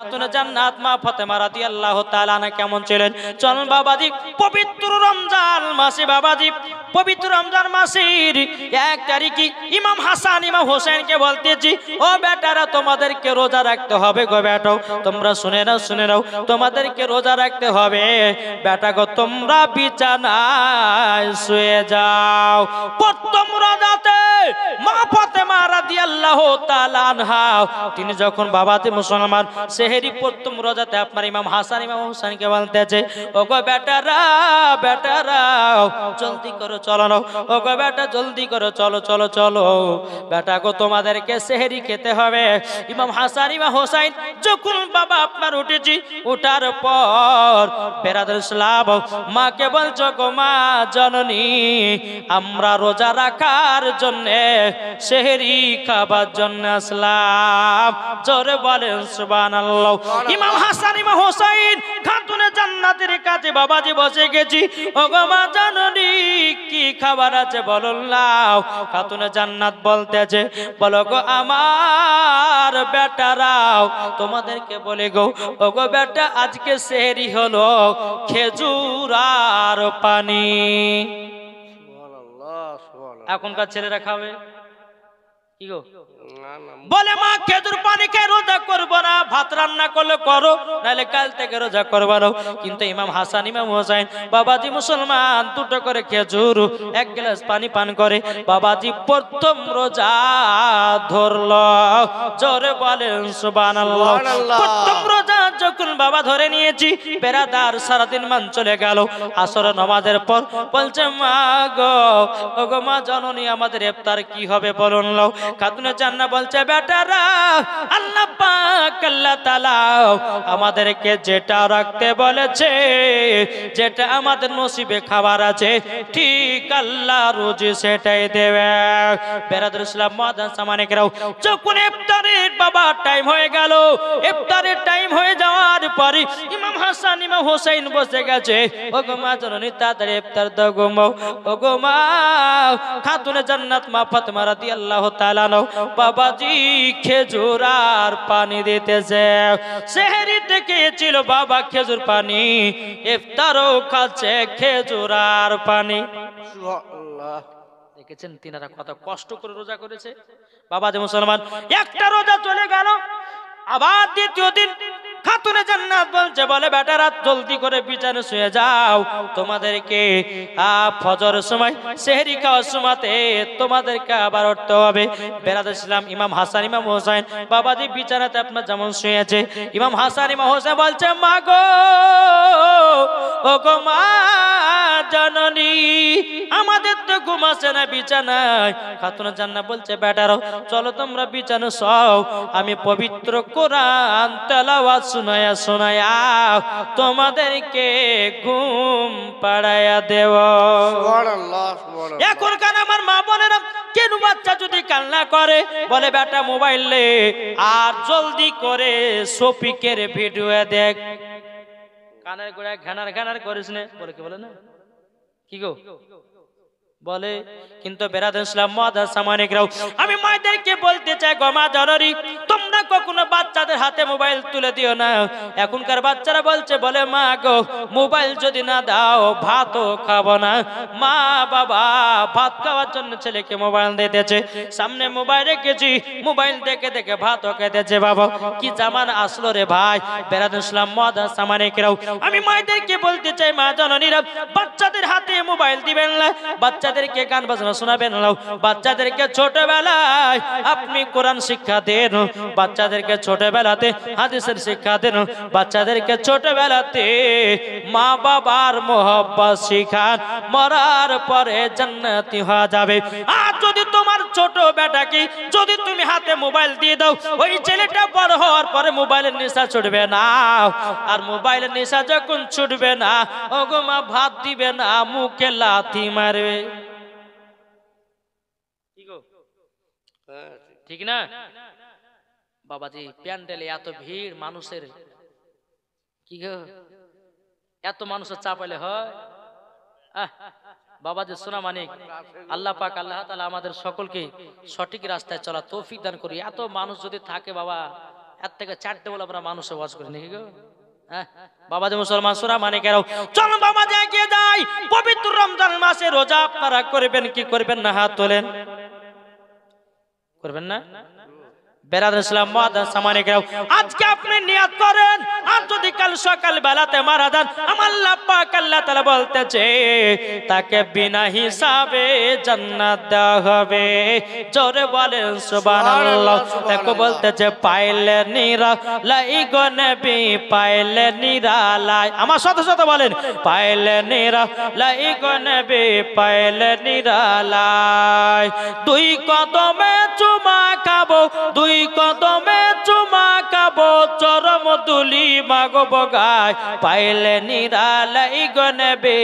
জান্নাত মা ফাতেমা রাদিয়াল্লাহু তাআলা আনহা কেমন ছিলেন? চলুন বাবাজি, পবিত্র রমজান মাসে বাবাজি, পবিত্র রমজান মাসের 1 তারিখে ইমাম হাসান ইমাম হোসেনকে বলতেছি, ও বেটারা তোমাদেরকে রোজা রাখতে হবে গো বেটা, তোমরা শুনে নাও তোমাদেরকে রোজা রাখতে হবে বেটা গো, তোমরা বিছানায় শুয়ে যাও। প্রথম রোজাতে মা ফাতেমা রাদিয়াল্লাহু তাআলা আনহা তিনি যখন বাবাজি মুসলমান সেহেরি প্রথম রোজাতে আপনার ইমাম হাসান ইমাম হোসেনকে বলতেছে, ওগো বেটারা জলদি করো চলো না, ওগো বেটা জলদি করো চলো বেটা গো, তোমাদেরকে সেহেরি খেতে হবে। ইমাম হাসান ইমাম হোসেন যখন বাবা আপনার উঠেছি, উঠার পর বেরাদর ইসলাম মাকে বলছো, গো মা জননী, আমরা রোজা রাখার জন্য সেহেরি খাবার জন্য আসলাম। জোরে বলেন সুবহানাল্লাহ। ইমাম হাসান ইমাম হোসেন খাতুনে জান্নাতের কাছে বাবাজি বসে গেছি, ওগো মা জননী কি খাবার আছে বলো নাও। খাতুনে জান্নাত বলতেছে, বলো গো আমার বেটারাও তোমাদেরকে বলে গো, ওগো বেটা আজকে সেহরি হলো খেজুর আর পানি। এখনকার ছেলেরা খাবে কি গো? বলে মা খেজুর পানি খেয়ে রোজা করবো না, ভাত রান্না করলে করো, নাহলে কাল থেকে রোজা করবো না। কিন্তু ইমাম হাসান ইমাম হোসেন বাবাজি মুসলমান দুটো করে খেজুর 1 গ্লাস পানি পান করে বাবাজি প্রথম রোজা ধরল। জোরে বলেন সুবহানাল্লাহ। প্রথম রোজা যখন বাবা ধরে নিয়েছি, বেরাদার সারাদিন মান চলে গেল। আসর নামাজের পর বলছে, মা গো, ওগো মা জননী, আমাদের ইফতার কি হবে বলুন নাও। খাতুনে জান্নাত বলছে, বেটারা আল্লাহ পাক আল্লাহ তাআলা আমাদেরকে যেটা রাখতে বলেছে, যেটা আমাদের নসিবে খাবার আছে, ঠিক আল্লাহ রোজি সেটাই দেবে। বেরাদর ইসলাম মুআজ্জাজ সামানিকরাও, যখন ইফতারের বাবা টাইম হয়ে গেল, ইফতারের টাইম হয়ে যাওয়ার পরে ইমাম হাসান ইমাম হোসেন বসে গেছে, ওগো মা জননী তাড়াতাড়ি ইফতার দাও গো মা। ওগো মা খাতুনে জান্নাত মা ফাতেমা রাদিয়াল্লাহু তাআলা বাবাজি খেজুর আর পানি দিতেছে। সেহরি থেকে ছিল বাবা খেজুর পানি, ইফতারও খাচ্ছে খেজুর আর পানি। সুবহানাল্লাহ। দেখেছেন তিনারা কত কষ্ট করে রোজা করেছে। বাবাজি মুসলমান, একটা রোজা চলে গেল, আবার দ্বিতীয় দিন খাতুনে জান্নাত বলছে, বলে বেটারা জলদি করে বিছানায় শুয়ে যাও, তোমাদেরকে ফজরের সময় সেহরি খাওয়ার সময়তে তোমাদেরকে আবার উঠতে হবে। বেরাদর ইসলাম ইমাম হাসান ইমাম হোসেন বাবাজি বিছানাতে আপনার যেমন শুয়েছে, ইমাম হাসান ইমাম হোসেন বলছে, মা গো, ও গো মা জননী, আমাদের তো ঘুম আসে না বিছানায়। খাতুনে জান্নাত বলছে, বেটারা চলো তোমরা বিছানায় শোও, আমি পবিত্র কোরআন তেলাওয়াত শোনায়া তোমাদেরকে ঘুম পাড়াইয়া দেব। এখনকার আমার মা বোনেরা, কেন বাচ্চা যদি কান্না করে, বলে বেটা মোবাইল লে আর জলদি করে শফিকের ভিডিও দেখ। কানের গোড়ায় ঘানার করিস না, বলে কি বলে না কি গো বলে। কিন্তু বেরাদর ইসলাম মুআজ্জাজ সামানিকরাও, আমি মায়েদেরকে বলতে চাই, গো মা জননী, তোমরা কখনো বাচ্চাদের হাতে মোবাইল তুলে দিও না। এখনকার বাচ্চারা বলছে, বলে মা গো, মোবাইল যদি না দাও ভাতও খাবো না। মা বাবা ভাত খাওয়ার জন্য ছেলেকে মোবাইল দিতেছে, সামনে মোবাইল রেখেছি, মোবাইল দেখে দেখে ভাতও খেতেছে। বাবা কি জামানা আসলো রে ভাই। বেরাদর ইসলাম মুআজ্জাজ সামানিকরাও, আমি মায়েদেরকে বলতে চাই, মা জননীরা, বাচ্চাদের হাতে মোবাইল দিবেন না, বাচ্চাদেরকে গান বাজনা শোনাবেন না, বাচ্চাদেরকে ছোটবেলায় আপনি কোরআন শিক্ষা দেন, বাচ্চাদেরকে ছোটবেলাতে হাদিসের শিক্ষা দেন, বাচ্চাদেরকে ছোটবেলাতে মা বাবার মোহব্বত শিখান, মরার পরে জান্নাতি হওয়া যাবে। আর যদি তোমার ছোট বেটাকে যদি তুমি হাতে মোবাইল দিয়ে দাও, ওই ছেলেটা বড় হওয়ার পরে মোবাইলের নেশা ছুটবে না। আর মোবাইলের নেশা যখন ছুটবে না, ওগো মা ভাত দিবে না, মুখে লাথি মারবে। ঠিক না বাবাজি? প্যান্ডেলে এত ভিড় মানুষের, কি গো, এত মানুষের চাপাইলে হয়? বাবাজি সোনা মানিক, আল্লাহ পাক আল্লাহ তাআলা আমাদের সকলকে সঠিক রাস্তায় চলা তৌফিক দান করি। এত মানুষ যদি থাকে বাবা, এর থেকে 4টে বলে আমরা মানুষে ওয়াজ করি নাকি গো? হ্যাঁ বাবাজি মুসলমান সুরা মানে কেন চলো বাবাজি এগিয়ে যাই। পবিত্র রমজান মাসে রোজা আপনারা করবেন কি করবেন না? হাত তোলেন। করবেন না? বেরাদার ইসলাম মুআদ্দান সামানে কেন আজকে আপনি নিয়ত করেন আর যদি কাল সকাল বেলাতে মারা যান আমার আল্লাহ পাক আল্লাহ তাআলা বলতেছে তাকে বিনা হিসাবে জান্নাত দেওয়া হবে। জোরে বলেন সুবহানাল্লাহ। তাকে বলতেছে পাইলে নিরালাই গো নবী পাইলে নিরালাই। আমার সাথে সাথে বলেন পাইলে নিরালাই গো নবী পাইলে নিরালাই। দুই কদমে চুমা খাবো দুই কদমে চুমা খাবো চরম দুলি মাগব গায় পাইলে নিরালাই গো নবী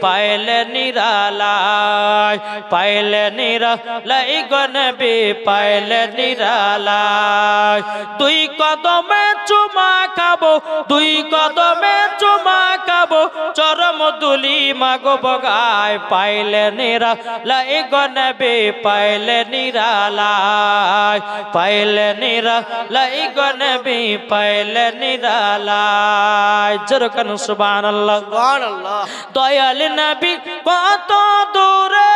পাইলে নিরালাই পাইলে নিরালাই গো নবী পাইলে নিরালাই। দুই কদমে চুমা খাবো দুই কদমে চুমা খাবো চরম দুলি মাগব গায় পাইলে নিরালাই গো নবী পাইলে নিরালাই পাইলে নিরালাই গো নবী পাইলে নিরালাই। যেরকম সুবহানাল্লাহ সুবহানাল্লাহ। দয়াল নবী কত দূরে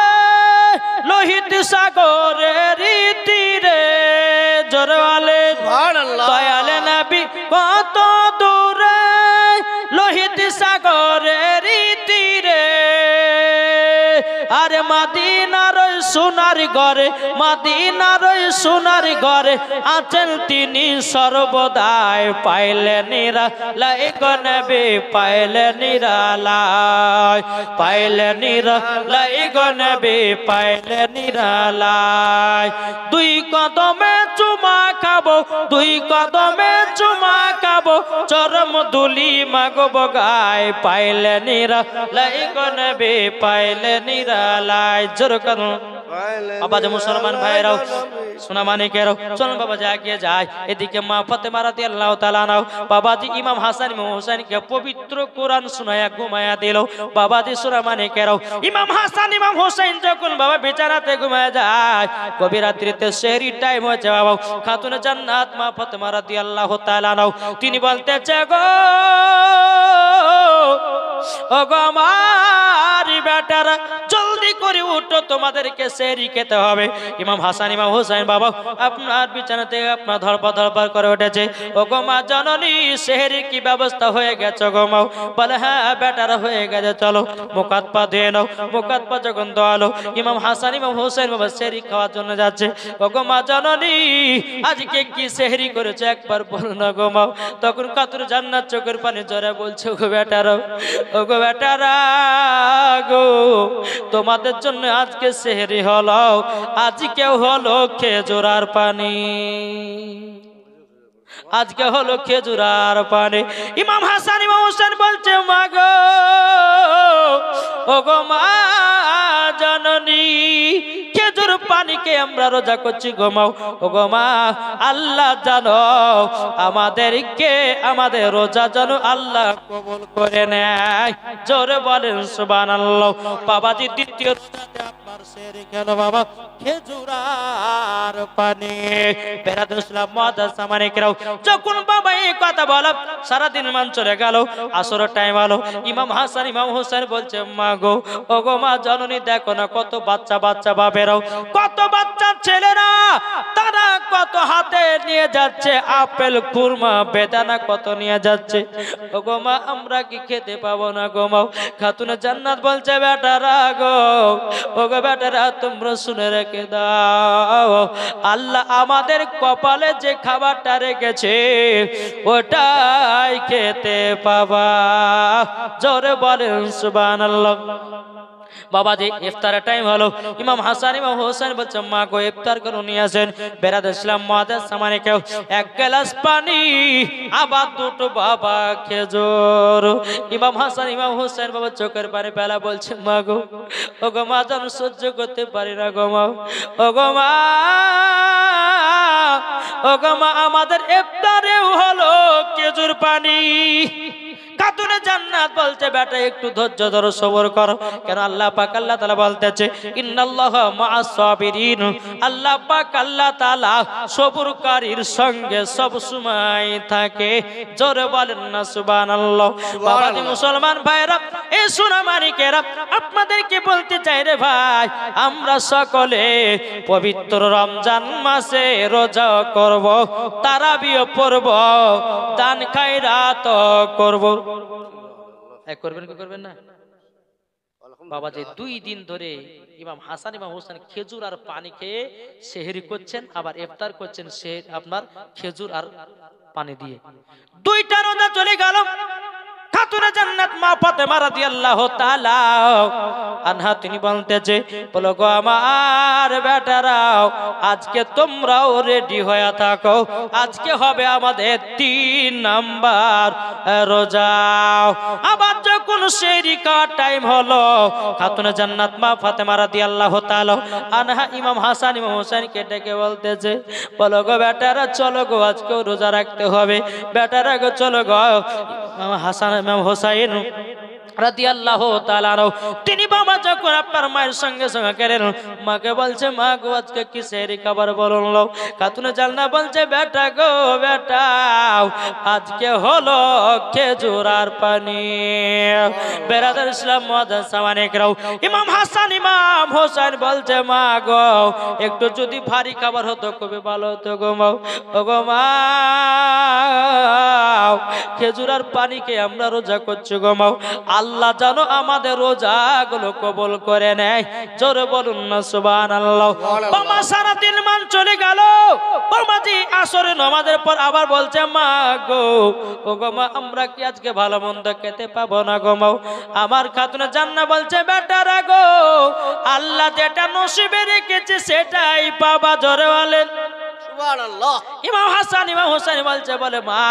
লোহিত সাগরের তীরে জোরে বলেন সুবহানাল্লাহ। দয়াল নবী কত দূরে লোহিত সাগরের তীরে আরে মদিনার সোনার ঘরে মদিনার সোনার ঘরে আছেন তিনি সর্বদাই পাইলে নিরালাই গো নবী পাইলে নিরালাই পাইলে নিরালাই গো নবী পাইলে নিরালাই। দুই কদমে চুমা খাবো দুই কদমে চুমা খাবো চরম দুলি মাগব গায় পাইলে নিরালাই গো নবী পাইলে নিরালাই। যেরকম বাবাজি মুসলমান ভাইরাও সোনা মানিকেরাও চলুন বাবাজি এগিয়ে যায়। এদিকে মা ফাতেমা রাদিয়াল্লাহু তাআলা নাও বাবাজি ইমাম হাসান ইমাম হোসেনকে পবিত্র কোরআন শোনায়া ঘুমায়া দিল। বাবাজি সোনা মানিকেরাও ইমাম হাসান ইমাম হোসেন যখন বাবা বিছানাতে ঘুমায়া যায় গভীর রাত্রিতে সেহরি টাইম হয়েছে বাবা খাতুনে জান্নাত মা ফাতেমা রাদিয়াল্লাহু তাআলা নাও তিনি বলতেছে গো ও গো আমার বেটারা জলদি করে উঠো তোমাদেরকে সেহরি খেতে হবে। ইমাম হাসান ইমাম হোসেন বাবা আপনার বিছানাতে আপনার ধরপর করে উঠেছে। ও গো মা জননী সেহরির কি ব্যবস্থা হয়ে গেছে গো মা? বলে হ্যাঁ বেটারা হয়ে গেছে চলো মুখ হাত পা ধুয়ে নাও। মুখ হাত পা যখন ধোয়ালো ইমাম হাসান ইমাম হোসেন বাবা সেহরি খাওয়ার জন্য যাচ্ছে। ও গো মা জননী আজকে কি সেহরি করেছে একবার বলো না গো মা। তখন কাতুর জান্নাত চোখের পানি জোরে বলছে গো বেটারা ও গো বেটারা গো তোমাদের জন্য আজকে সেহরি হলো আজকে হলো খেজুরার পানি আজকে হলো খেজুরার পানি। ইমাম হাসান ইমাম হোসেন বলছে মা গো ও গো মা জননী খেজুর পানিকে আমরা রোজা করছি ঘুমাও। ও গো মা আল্লাহ জানো আমাদেরকে আমাদের রোজা যেন আল্লাহ কবুল করে নেয়। জোরে বলেন সুবহানাল্লাহ। বাবাজি দ্বিতীয় রোজাতে আপনার সেহরি খেলো বাবা খেজুরার পানি। বেরাদার ইসলাম মুআদ্দান সামানে কেরাও যখন বাবা এই কথা বলা সারাদিন মান চলে গেল আসরের টাইম হলো ইমাম হাসান ইমাম হোসেন বলছে মা গো ও গো মা জননী দেখো না কত বাচ্চা বাচ্চা বাপেরাও কত বাচ্চা ছেলেরা তারা কত হাতে নিয়ে যাচ্ছে আপেল কুরমা বেদানা কত নিয়ে যাচ্ছে। ও গো মা আমরা কি খেতে পাবো না গো মা? খাতুনে জান্নাত বলছে বেটারা গো ও গো বেটারা তোমরা শুনে রেখে দাও আল্লাহ আমাদের কপালে যে খাবারটা রেখেছে ওটাই খেতে পাবা। জোরে বলেন সুবহানাল্লাহ। বাবাজি ইফতারের টাইম হলো ইমাম হাসান ইমাম হোসেন বলছে মা গো ইফতার করে নিয়ে আসেন। বেরাদার ইসলাম মুআদ্দান সামানে কেউ এক গ্লাস পানি আবার দুটো বাবা খেজুর। ইমাম হাসান ইমাম হোসেন বাবা চোখের পানি পেলা বলছে মা গো ও গো মা যেন সহ্য করতে পারি না গো মা। ও গো মা ও গো মা আমাদের ইফতারেও হলো খেজুর পানি খাতুনে জান্নাত বলছে বেটা একটু ধৈর্য ধরো, সবর করো। কেন আল্লাহ পাক আল্লাহ তাআলা বলতেছে ইন্নাল্লাহা মাআস সাবিরিন, আল্লাহ পাক আল্লাহ তাআলা সবরকারীর সঙ্গে সব সময় থাকে। জোরে বলেন না সুবহানাল্লাহ। বাবাজি মুসলমান ভাইরা, এই সোনামানিকেরা, আপনাদেরকে বলতে চাই রে ভাই, আমরা সকলে পবিত্র রমজান মাসে রোজা করব, তারাবিও পড়ব, দান খায়রাত করব। করবেন কি করবেন না? বাবাজি 2 দিন ধরে ইমাম হাসান ইমাম হোসেন খেজুর আর পানি খেয়ে সেহরি করছেন, আবার ইফতার করছেন সে আপনার খেজুর আর পানি দিয়ে। 2টা রোজা চলে গেল। খাতুনে জান্নাত মা ফাতেমা রাদিয়াল্লাহু তাআলা আনহা তিনি বলতেছে, বলো গো আমার বেটারাও, আজকে তোমরাও রেডি হয়ে থাকো, আজকে হবে আমাদের 3 নাম্বার রোজা। আবার যখন সেহরি খাওয়ার টাইম হলো, খাতুনে জান্নাত মা ফাতেমা রাদিয়াল্লাহু তাআলা আনহা ইমাম হাসান ইমাম হোসেনকে ডেকে বলতেছে, বলো গো বেটারা, চলো গো আজকে রোজা রাখতে হবে, বেটারা গো চলো গো। হাসান ইমাম হোসেন রাদিয়াল্লাহু তাআলা তিনি বাবা যখন আপনার মায়ের সঙ্গে সঙ্গে গেলেন, মাকে বলছে, মা গো আজকে কি সেহরি খাবার বলুন লো। খাতুনে জান্নাত বলছে, বেটা গো বেটা, আজকে হলো খেজুর আর পানি। বেরাদার ইসলাম মুআজ্জাজ সামানিকরাও, ইমাম হাসান ইমাম হোসেন বলছে, মা গো একটু যদি ভারী খাবার হতো খুবই ভালো হতো গো মা। ও গো মা, খেজুর আর পানিকে আমরা রোজা করছি গো মা, আল্লাহ জানো আমাদের রোজাগুলো কবুল করে নেয়। জোরে বলুন না সুবহানাল্লাহ। বাবা সারা দিন মান চলে গেল। বাবাজি আসরের নামাজের পর আবার বলছে, মা গো, ও গো মা, আমরা কি আজকে ভালো মন্দ খেতে পাবো না গো মা? আমার খাতুনে জান্নাত বলছে, বেটারা গো, আল্লাহ যেটা নসিবে রেখেছে সেটাই পাবা। জোরে বলেন সুবহানাল্লাহ। ইমাম হাসান ইমাম হোসেন বলছে, বলে মা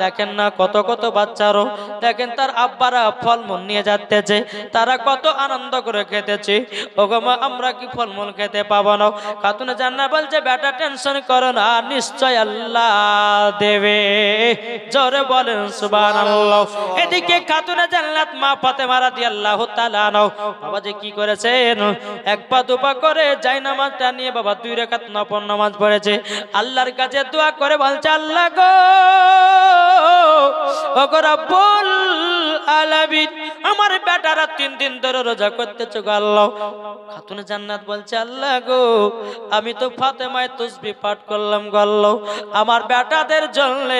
দেখেন না কত কত বাচ্চারও দেখেন তার আব্বারা ফলমূল নিয়ে যাচ্ছে, তারা কত আনন্দ করে খেতেছে। ওগো মা, আমরা কি ফলমূল খেতে পাবো না? খাতুনে জান্নাত বলছে, বেটা টেনশন করো না, নিশ্চয় আল্লাহ দেবে। জোরে বলেন সুবহানাল্লাহ। এদিকে খাতুনে জান্নাত মা ফাতেমা রাদিয়াল্লাহু তাআলা বাবাজি কি করেছেন, 1 পা 2 পা করে জায়নামাজটা নিয়ে বাবা 2 রাকাত নফল নামাজ পড়েছে। আল্লাহর কাছে দোয়া করে বলছে, আল্লাহ গো, ও গো রব্বুল আলামিন, আমার বেটারা 3 দিন ধরে রোজা করতেছে গো আল্লাহ। খাতুনে জান্নাত বলছে, আল্লাহ গো, আমি তো ফাতেমায় তাসবিহ পাঠ করলাম গো আল্লাহ, আমার বেটাদের জন্য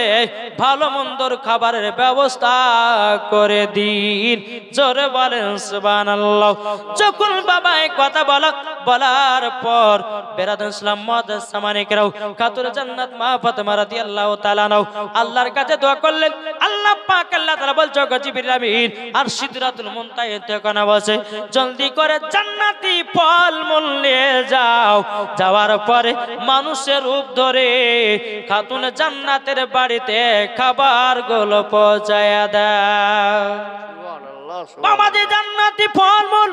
ভালো মন্দর খাবারের ব্যবস্থা করে দিন। জোরে বলেন সুবহানাল্লাহ। যখন বাবা এই কথা বলার পর বেরাদার ইসলাম মুআজ্জাজ সামানিকরাও, খাতুনে জান্নাত মা ফাতেমা রাদিয়াল্লাহু তাআলা আল্লাহর কাছে দোয়া করলেন। আল্লাহ পাক আল্লাহ তাআলা বলছে, জিবরিল আমিন আর সিদরাতুল মুনতাহাতে কোনা বসে, জলদি করে জান্নাতি ফলমূল নিয়ে যাও। যাওয়ার পরে মানুষের রূপ ধরে খাতুনে জান্নাতের বাড়িতে খাবারগুলো পৌঁছায়া দাও। বাবাজি জান্নাতি ফলমূল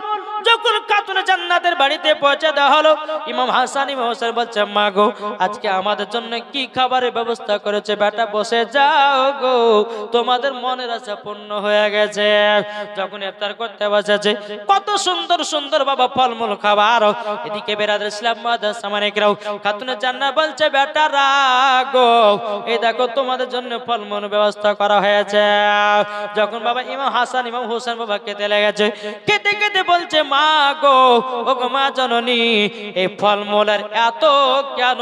যখন খাতুনে জান্নাতের বাড়িতে পৌঁছে দেওয়া হলো, ইমাম হাসান ইমাম হোসেন বলছে, মা গো আজকে আমাদের জন্য কি খাবারের ব্যবস্থা করেছে? বেটা বসে যাও গো, তোমাদের মনের আশা পূর্ণ হয়ে গেছে। যখন ইফতার করতে বসেছে, কত সুন্দর সুন্দর বাবা ফলমূল খাবার। এদিকে বেরাদার ইসলাম মুআজ্জাজ সামানিকরাও, খাতুনে জান্নাত বলছে, বেটা রাগো, এই দেখো তোমাদের জন্য ফলমূল ব্যবস্থা করা হয়েছে। যখন বাবা ইমাম হাসান ইমাম হোসেন বাবা খেতে লেগেছে, খেতে খেতে বলছে, মা গো, ও গো মা জননী, এই ফলমূলের এত কেন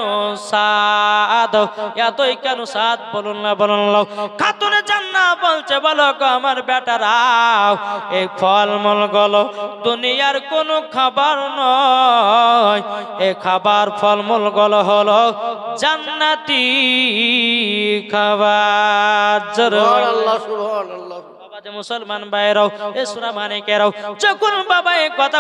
স্বাদ, এতই কেন স্বাদ, বলুন না বলুন না। খাতুনে জান্নাত বলছে, বলো গো আমার বেটারা, এই ফলমূল গুলো দুনিয়ার কোন খাবার নয়, এই খাবার ফলমূল গুলো হলো জান্নাতি খাবার। সুবহানাল্লাহ সুবহানাল্লাহ। মুসলমান ভাইরাও এ সূরা মানিকেরাও যখন বাবা এই কথা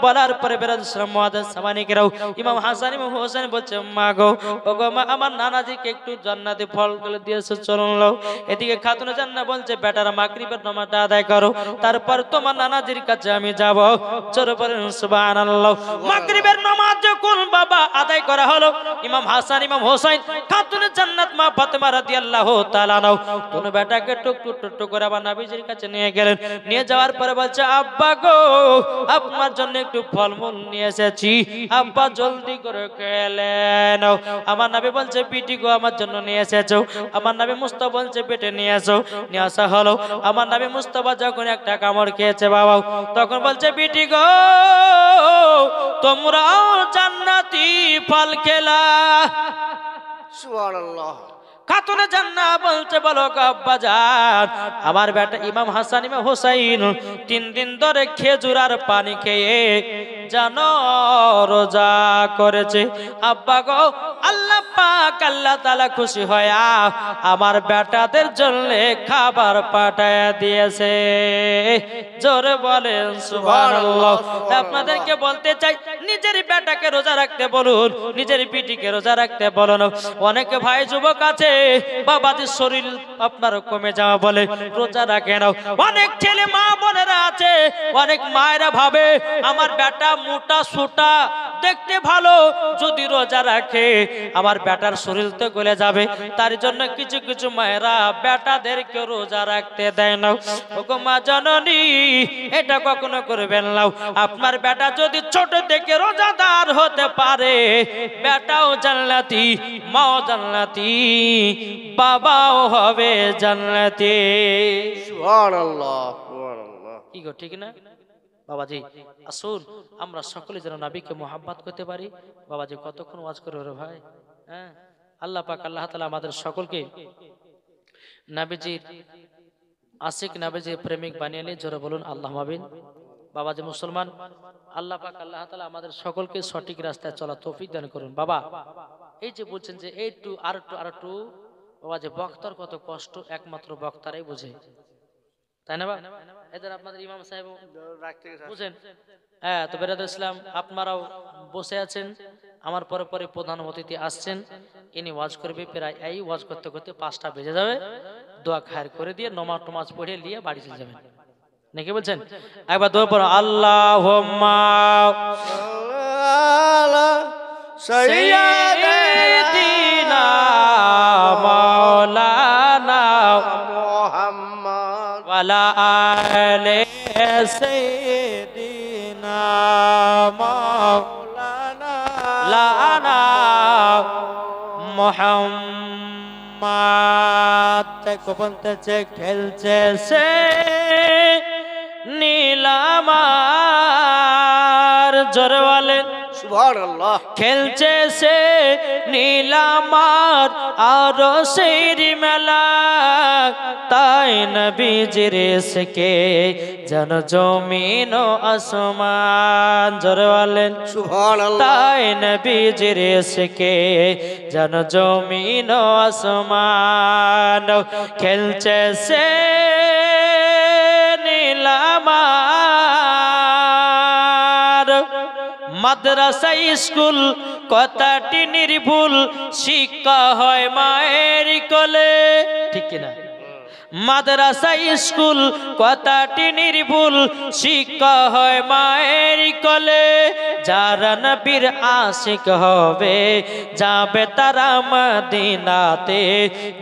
বলার পরে বেরাদ মুআদ্দাস সামানিকেরাও ইমাম হাসান ইমাম হোসেন বলছে মা গো ওগো মা আমার নানাজিকে একটু জান্নাতি ফলগুলো দিয়েছে চলুন লও এদিকে খাতুনে জান্নাত বলছে বেটারা মাগরিবের নামাজটা আদায় করো তারপর তোমার নানাজির কাছে আমি যাব জোরে বলেন সুবহানাল্লাহ মাগরিবের নামাজ যখন বাবা আদায় করা হলো ইমাম হাসান ইমাম হোসেন খাতুনে জান্নাত মা ফাতেমা রাদিয়াল্লাহু তাআলা নাও কোন বেটাকে টুক করে আবার নবীজির কাছে নিয়ে গেলেন নিয়ে যাওয়ার পরে বলছে আব্বা গো আপনার জন্য একটু ফলমূল নিয়ে এসেছি আব্বা জলদি করে খেলেন আমার নবী বলছে বিটি গো আমার জন্য নিয়ে এসেছো আমার নবী মুস্তাফা বলছে বেটে নিয়ে আসো নিয়ে আসা হলো আমার নবী মুস্তাফা যখন একটা কামড় খেয়েছে বাবা তখন বলছে বিটি গো তোমরাও জান্নাতি ফল খেলা সুবহানাল্লাহ খাতুনে জান্নাত বলছে বলো গো আব্বা জান আমার বেটা ইমাম হাসান ইমাম হোসেন 3 দিন ধরে খেজুর আর পানি খেয়ে জানো রোজা করেছে আব্বা গো আল্লাহ পাক আল্লাহ তাআলা খুশি হয়া আমার বেটাদের জন্য খাবার পাঠায়া দিয়েছে জোরে বলেন সুবহানাল্লাহ আপনাদেরকে বলতে চাই নিজের বেটাকে রোজা রাখতে বলুন নিজের পিটিকে রোজা রাখতে বলুন অনেক ভাই যুবক আছে বাবাদের শরীর আপনার কমে যাওয়া বলে রোজা রাখে না অনেক ছেলে মা বোনেরা আছে অনেক মায়েরা ভাবে আমার বেটা মোটা সোটা দেখতে ভালো যদি রোজা রাখে আমার বেটার শরীর তো গলে যাবে তার জন্য কিছু কিছু মায়েরা বেটাদেরকে রোজা রাখতে দেয় না ওগো মা জননী এটা কখনো করবেন না আপনার বেটা যদি ছোট থেকে রোজাদার হতে পারে বেটাও জান্নাতি মাও জান্নাতি বাবাও হবে জান্নাতি সুবহানাল্লাহ সুবহানাল্লাহ কি গো ঠিক না বাবাজি আসুন আমরা সকলে যেন নবীকে মোহাব্বত করতে পারি বাবাজি কতক্ষণ ওয়াজ করে রে ভাই হ্যাঁ আল্লাহ পাক আল্লাহ তাআলা আমাদের সকলকে নবীজির আশিক নবীজির প্রেমিক বানিয়ে নিয়ে জোরে বলুন আল্লাহুম্মা আমিন বাবাজি মুসলমান আল্লাহ পাক আল্লাহ তাআলা আমাদের সকলকে সঠিক রাস্তায় চলা তৌফিক দান করুন বাবা এই যে বলছেন যে একটু আর একটু বাবাজি বক্তার কত কষ্ট একমাত্র বক্তারাই বোঝে তাই না বাবা এদের আপনাদের ইমাম সাহেব বুঝেন হ্যাঁ তো বেরাদ ইসলাম আপনারাও বসে আছেন আমার পরে পরে প্রধান অতিথি আসছেন ইনি ওয়াজ করবে প্রায় এই ওয়াজ করতে করতে 5টা বেজে যাবে দোয়া খায়ের করে দিয়ে নমাজ পড়ে নিয়ে বাড়ি চলে যাবেন নাকি বলছেন একবার দোয়া পড়ো আল্লাহুম্মা সাইয়্যিদিনা মাওলানা মুহাম্মদ ওয়ালা আলে সাইয়্যিদিনা মাওলানা লানা মুহাম্মদ থেকে বলতেছে খেলছে সে নীলামার জোরে বলেন সুবহানাল্লাহ খেলছে সে নীলামার আর সেই মেলা তাই নবীজির ইশকে জন জমিন ও আসমান জোরে বলেন সুবহানাল্লাহ তাই নবীজির ইশকে জন জমিন ও আসমান খেলছে সে নীলামার মাদ্রাসা স্কুল কথাটি নির্ভুল শিক্ষা হয় মায়ের কোলে ঠিক কিনা মাদ্রাসা স্কুল কথাটি নির্ভুল শিক্ষা হয় মায়ের কোলে যারা নবীর আশিক হবে যাবে তারা মদিনাতে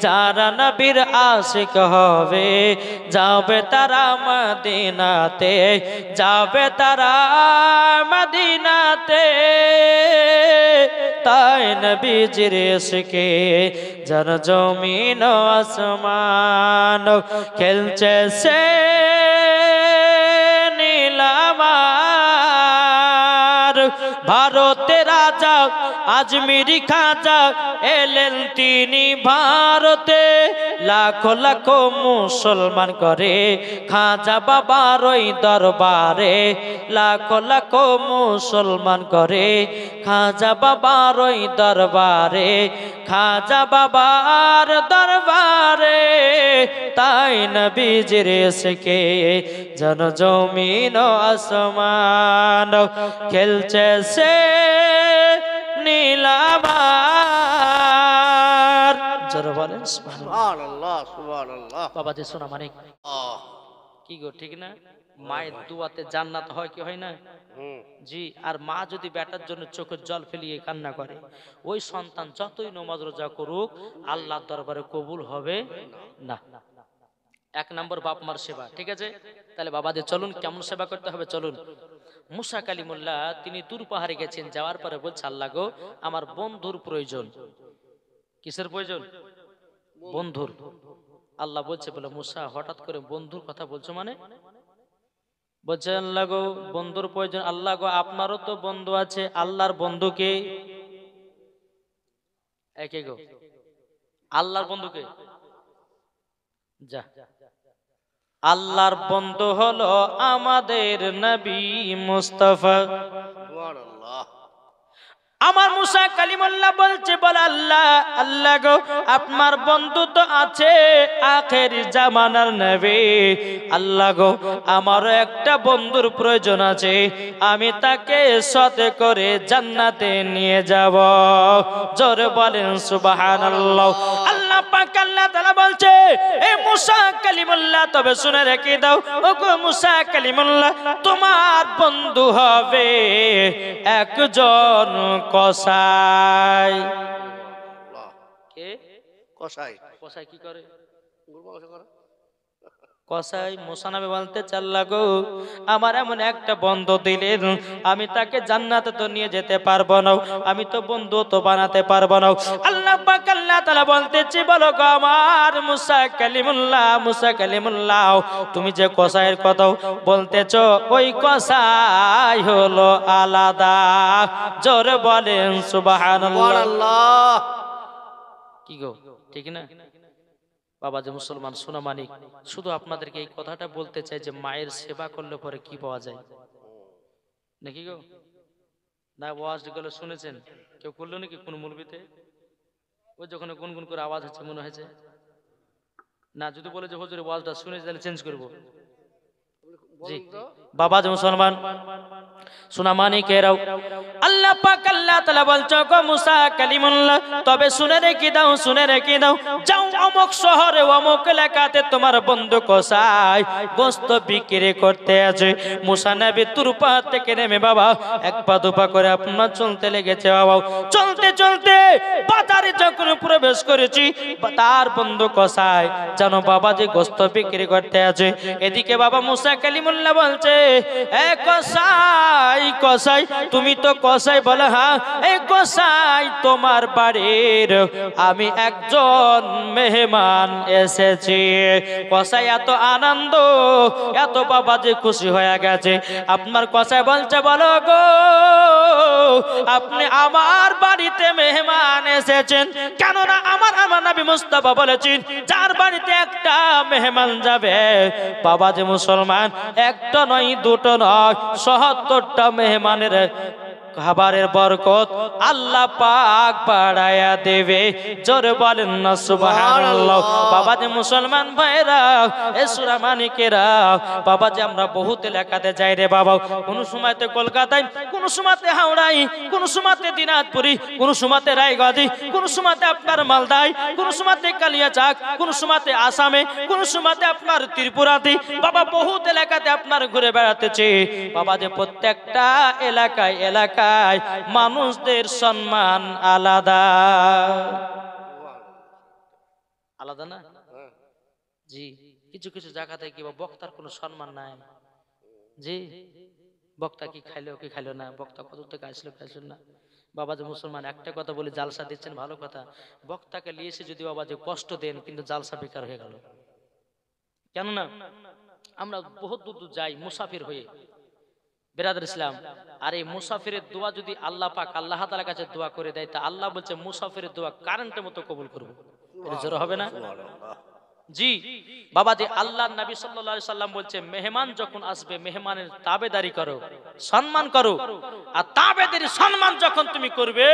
যারা নবীর আশিক হবে যাবে তারা মদিনাতে যাবে তারা মদিনাতে তাই নবীজির ইশকে জন জমিন ও আসমান খেলছে সে নীলামার ভারতের রাজা আজমিরি খাজা এলেন তিনি ভারতে লাখো লাখো মুসলমান করে খাজা বাবার ওই দরবারে লাখো লাখো মুসলমান করে খাজা বাবার ওই দরবারে খাজা বাবার দরবারে তাই নবীজির ইশকে জন জমিন ও আসমান খেলছে সে নীলাবার। জোরে বলেন সুবহানাল্লাহ। সুবহানাল্লাহ সুবহানাল্লাহ। বাবাজি শোনা মানে কি গো ঠিক না? মায়ের দুয়াতে জান্নাত হয় কি হয় না? জি। আর মা যদি বেটার জন্য চোখের জল ফেলিয়ে কান্না করে, ওই সন্তান যতই নামাজ রোজা করুক আল্লাহর দরবারে কবুল হবে না। এক নম্বর বাপ মার সেবা, ঠিক আছে? তাহলে বাবাদের চলুন কেমন সেবা করতে হবে চলুন। মুসা কালিমুল্লাহ তিনি দূর পাহাড়ে গেছেন, যাওয়ার পরে বলছে আল্লাহ গো আমার বন্ধুর প্রয়োজন। কিসের প্রয়োজন? বন্ধুর। আল্লাহ বলছে বলে মুসা হঠাৎ করে বন্ধুর কথা বলছো মানে? বলছে আল্লাহ গো বন্ধুর প্রয়োজন। আল্লাহ গো আপনারও তো বন্ধু আছে, আল্লাহর বন্ধুকে একে গো আল্লাহর বন্ধুকে যা আল্লাহর বন্ধু হলো আমাদের নবী মুস্তাফা। সুবহানাল্লাহ। আমার মুসা কালিমুল্লাহ বলছে বলে আল্লাহ আল্লাহ গো আপনার বন্ধু তো আছে আখেরি জামানার নবী। আল্লাহ গো আমারও একটা বন্ধুর প্রয়োজন আছে, আমি তাকে সাথে করে জান্নাতে নিয়ে যাব। জোরে বলেন সুবহানাল্লাহ। আল্লাহ পাক আল্লাহ তাআলা বলছে এ মুসা কালিমুল্লাহ তবে শুনে রেখে দাও ও গো মুসা কালিমুল্লাহ তোমার বন্ধু হবে একজন কসাই। কে? কসাই। কসাই কি করে? গরু মাংস করে। কসাই মুসা নবী বলতে আল্লাহ গো আমার এমন একটা বন্ধু দিলেন, আমি তাকে জান্নাতে তো নিয়ে যেতে পারবো না, আমি তো বন্ধু তো বানাতে পারবো না। আল্লাহ পাক আল্লাহ তাআলা বলতেছি বলো গো আমার মুসা কালিমুল্লাহ মুসা কালিমুল্লাহ তুমি যে কসাইয়ের কথা বলতেছো ওই কসাই হলো আলাদা। জোরে বলেন সুবহানাল্লাহ। সুবহানাল্লাহ। কি গো ঠিক না? বাবা যে মুসলমান সোনা মানিক, শুধু আপনাদেরকে এই কথাটা বলতে চাই যে মায়ের সেবা করলে পরে কি পাওয়া যায় নাকি গো? না ওয়াজ গুলো শুনেছেন? কেউ করলো নাকি কোন মুলবিতে? ওই যখন গুনগুন করে আওয়াজ হচ্ছে মনে হয়েছে না, যদি বলে যে হুজুর ওয়াজটা শুনেছি তাহলে চেঞ্জ করবো। জি বাবা যে মুসলমান সোনা মানিকেরাও আল্লাহ পাক আল্লাহ তাআলা বলছো গো মুসা কালিমুল্লাহ তবে শুনে রেখে দাও শুনে রেখে দাও, যাও অমুক শহরে অমুক এলাকাতে তোমার বন্ধু কসাই গোশত বিক্রি করতে আছে। মুসা নবী তুরপা থেকে নেমে বাবা এক পা দুপা করে আপনার চলতে লেগেছে। বাবা চলতে চলতে বাজারে যখন প্রবেশ করেছি তার বন্ধু কসাই জানো বাবা যে গোশত বিক্রি করতে আছে। এদিকে বাবা মুসা কালিমুল্লাহ বলছে এ কসাই কসাই তুমি তো কসাই? বলে হ্যাঁ। এই কসাই তোমার বাড়ির আমি একজন মেহমান এসেছি। কসাই এত আনন্দ এত বাবা যে খুশি হয়ে গেছে। আপনার কসাই বলছে বলো গো আপনি আমার বাড়িতে মেহমান এসেছেন কেননা আমার নবী মুস্তাফা বলেছেন যার বাড়িতে একটা মেহমান যাবে বাবা যে মুসলমান একটা নয় দুটো নয় ৭৭টা মেহমানের খাবারের বরকত আল্লাহ পাক বাড়ায়া দেবে। জোরে বলেন না সুবহানাল্লাহ। বাবা যে মুসলমান ভাইরা এ সূরা মানিকেরা বাবা যে আমরা বহুত এলাকাতে যাই রে বাবা, কোন সময়তে কলকাতায়, কোন সময়তে হাওড়ায়, কোন সময়তে দিনাজপুরি, কোন সময়তে রায়গঞ্জে, কোন সময়তে আপনার মালদায়, কোন সময়তে কালিয়াচাক, কোন সময়তে আসামে, কোন সময়তে আপনার ত্রিপুরাতে বাবা বহুত এলাকাতে আপনার ঘুরে বেড়াতেছে বাবা যে প্রত্যেকটা এলাকায় এলাকায় মানুষদের সম্মান আলাদা আলাদা না? জি কিছু কিছু জায়গাতে কি বক্তার কোনো সম্মান নাই। জি বক্তা কি খাইলো কি খাইলো না, বক্তা কত থেকে আসলো খাইছিল না। বাবা যে মুসলমান একটা কথা বলে জালসা দিচ্ছেন ভালো কথা, বক্তাকে নিয়ে এসে যদি বাবা যে কষ্ট দেন কিন্তু জালসা বেকার হয়ে গেল। কেননা আমরা বহুত দূর দূর যাই মুসাফির হয়ে বেরাদার ইসলাম, আর এই মুসাফিরের দোয়া যদি আল্লাহ পাক আল্লাহ তাআলার কাছে দোয়া করে দেয় তা আল্লাহ বলছে মুসাফিরের দোয়া কারেন্টের মতো কবুল করব। এটা জোর হবে না? জি বাবাজি, আল্লাহর নবী সাল্লাল্লাহু আলাইহি সাল্লাম বলছে মেহমান যখন আসবে মেহমানের তাবেদারি করো, সম্মান করো। আর তাবেদারি সম্মান যখন তুমি করবে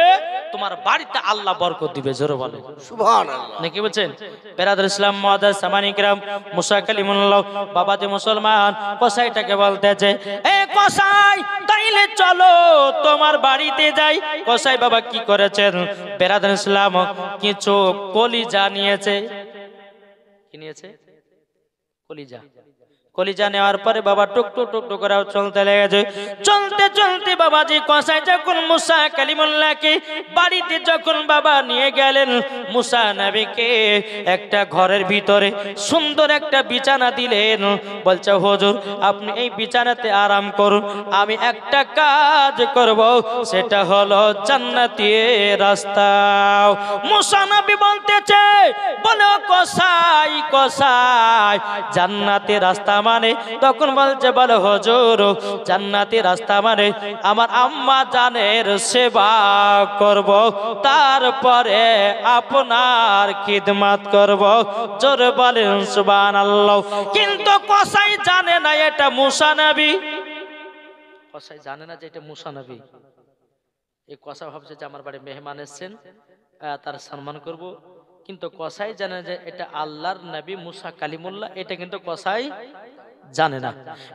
তোমার বাড়িতে আল্লাহ বরকত দিবে। জোরে বলে সুবহানাল্লাহ। নাকি বলছেন? বেরাদুল ইসলাম মুআদ্দাস সামানি কিরাম, মুসা কালিমুল্লাহ বাবাজি মুসলমান কসাইটাকে বলতেছে, এ কসাই তাইলে চলো তোমার বাড়িতে যাই। কসাই বাবা কি করেছেন? বেরাদুল ইসলাম কিছু কলিজা নিয়েছে। কি নিয়েছে? কলিজা। কলিজা নেওয়ার পরে বাবা টুকটুক টুকটুক করে চলতে লেগেছে। চলতে চলতে বাবাজি কসাই যখন মুসা কালিমুল্লাহকে বাড়িতে যখন বাবা নিয়ে গেলেন, মুসা নবীকে একটা ঘরের ভিতরে সুন্দর একটা বিছানা দিলেন। বলছে হুজুর আপনি এই বিছানাতে আরাম করুন, আমি একটা কাজ করব, সেটা হলো জান্নাতি রাস্তা। মুসা নবী বলতেছে, বলো কসাই কসাই জান্নাতি রাস্তা মানে? তখন বলছে বলে হুজুর জান্নাতি রাস্তা মানে আমার আম্মা জানের সেবা করব, তারপরে আপনার খিদমত করব। জোরে বলেন সুবহানাল্লাহ। কিন্তু কসাই জানে না এটা মুসা নবী। কসাই জানে না যে এটা মুসা নবী। এই কসাই ভাবছে যে আমার বাড়ি মেহমান এসেছেন, তার সম্মান করব। কিন্তু কসাই জানে যে এটা আল্লাহর নবী মুসা কালিমুল্লাহ, এটা কিন্তু কসাই জানে না।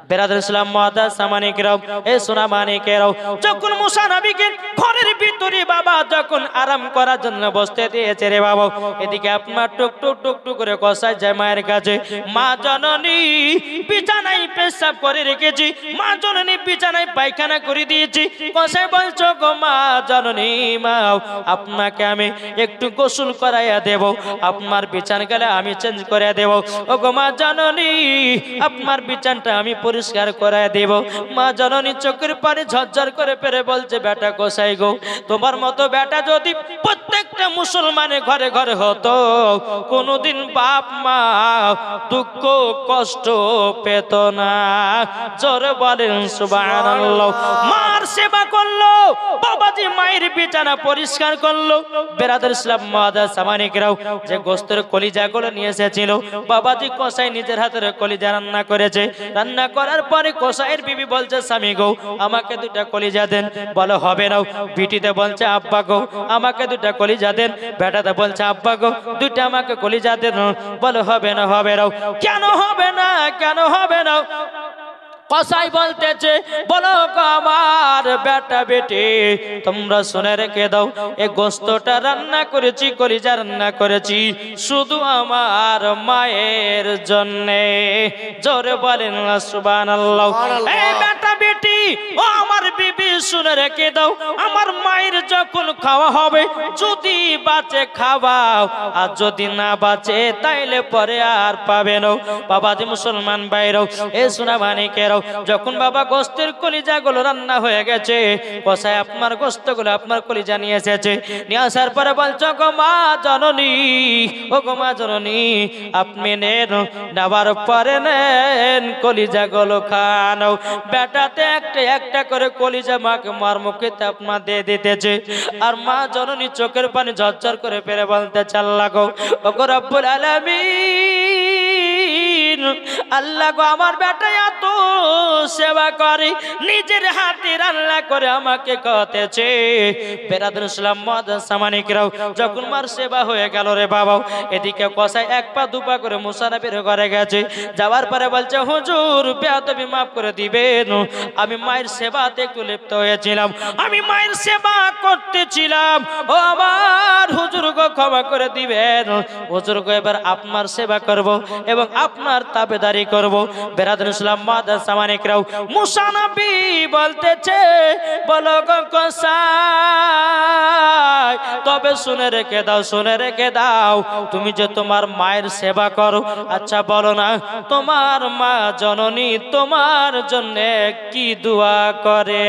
বেরাদুল ইসলাম মুআদ্দাস সামানি কিরাম, এ সোনা মানিকেরাও, যখন মুসা নবীকে ঘরের ভিতরে বাবা যখন আরাম করার জন্য বসতে দিয়েছে রে বাবা, এদিকে আপনার টুক টুক টুক টুক করে কসাই যায় মায়ের কাছে। মা জননী বিছানায় পেশাব করে রেখেছি, মা জননী বিছানায় পায়খানা করে দিয়েছি। কসাই বলছো গো মা জননী, মা আপনাকে আমি একটু গোসল করাইয়া দেব, আপনার বিছানা গেলে আমি চেঞ্জ করে দেব। ও গো মা জননী আপনার বিছানটা আমি পরিষ্কার করে দেব। মা জননী চোখের পানি ঝরঝর করে পেরে বলছে, বেটা কসাই গো, তোমার মতো বেটা যদি প্রত্যেকটা মুসলমানের ঘরে ঘরে হতো, কোনোদিন বাপ মা দুঃখ কষ্ট পেত না। জোরে বলেন সুবহানাল্লাহ। মার সেবা করলো বাবাজি, মায়ের বিছানা পরিষ্কার করলো। বেরাদুল ইসলাম মুআদ্দাস সামানি কিরাম, যে গোস্তের কলিজাগুলো নিয়ে এসেছিল বাবাজি কসাই নিজের হাতের কলিজা রান্না করেছে। রান্না করার পরে কসাইয়ের বিবি বলছে, স্বামী গো আমাকে দুটা কলিজা দেন। বলে হবে না। বিটিতে বলছে, আব্বা গো আমাকে দুটা কলিজা দেন। বেটাতে বলছে, আব্বা গো দুটা আমাকে কলিজা দেন। বলে হবে না হবে না। কেন হবে না, কেন হবে না? কসাই বলতেছে, বলো গো আমার বেটা বেটি তোমরা শুনে রেখে দাও, এই গোস্তটা রান্না করেছি, কলিজা রান্না করেছি শুধু আমার মায়ের জন্যে। জোরে বলেন সুবহানাল্লাহ। এই বেটা বেটি ও আমার বিবি শুনে রেখে দাও, আমার মায়ের যখন খাওয়া হবে যদি বাঁচে খাওয়াও, আর যদি না বাঁচে তাইলে পরে আর পাবে না। বাবাজি মুসলমান ভাইরাও, এ সোনা মানিকেরাও, যখন বাবা গোস্তের কলিজাগুলো রান্না হয়ে গেছে, কসাই আপনার গোস্তগুলো আপনার কলিজা নিয়ে এসেছে। নিয়ে আসার পরে বলছো গো মা জননী, ও গো মা জননী আপনি নেন, নেবার পরে নেন কলিজাগুলো খানো। বেটাতে একটা একটা করে কলিজা মাকে মার মুখে আপনার দিয়ে দিতেছে। আর মা জননী চোখের পানি ঝরঝর করে পেরে বলতে চাল্লা গো, ও গো রব্বুল আলামিন, আল্লাহ গো আমার বেটা এত সেবা করে, নিজের হাতে রান্না করে আমাকে খাওয়াতেছে। বেরাদুল ইসলাম মুআদ্দাস সামানি কিরাম, যখন মার সেবা হয়ে গেল রে বাবা, এদিকে কসাই এক পা দুপা করে মুসা নবীর ঘরে গেছে। যাওয়ার পরে বলছে, হুজুর বেয়াদবি মাফ করে দিবেন, আমি মায়ের সেবাতে একটু লিপ্ত হয়েছিলাম, আমি মায়ের সেবা করতেছিলাম, ও আমার হুজুর গো ক্ষমা করে দিবেন। হুজুর গো এবার আপনার সেবা করব এবং আপনার তাবেদারি করব। বেরাদুল ইসলাম মুআদ্দাস সামানি কিরাম, মুসা নবী বলতেছে, বলো গো কসাই তবে শুনে রেখে দাও, শুনে রেখে দাও, তুমি যে তোমার মায়ের সেবা করো, আচ্ছা বলো না তোমার মা জননী তোমার জন্য কি দোয়া করে?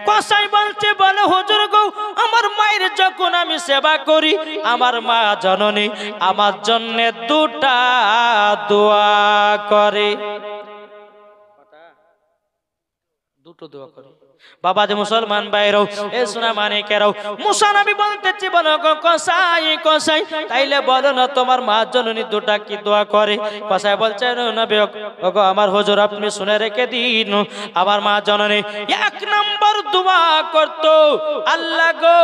কসাই বলছে, বলে হুজুর গো আমার মায়ের যখন আমি সেবা করি, আমার মা জননী আমার জন্য দুটা দোয়া করে। দুটো দোয়া করে বাবা যে মুসলমান ভাইরাও এ সোনা মানিকেরাও মুসা নবী বলতেছে বলো গো কসাই কসাই তাইলে বলো না তোমার মা জননী দুটা কি দোয়া করে কসাই বলছে নবী ওগো আমার হুজুর আপনি শুনে রেখে দিন আমার মা জননী এক নম্বর দোয়া করতো আল্লাহ গো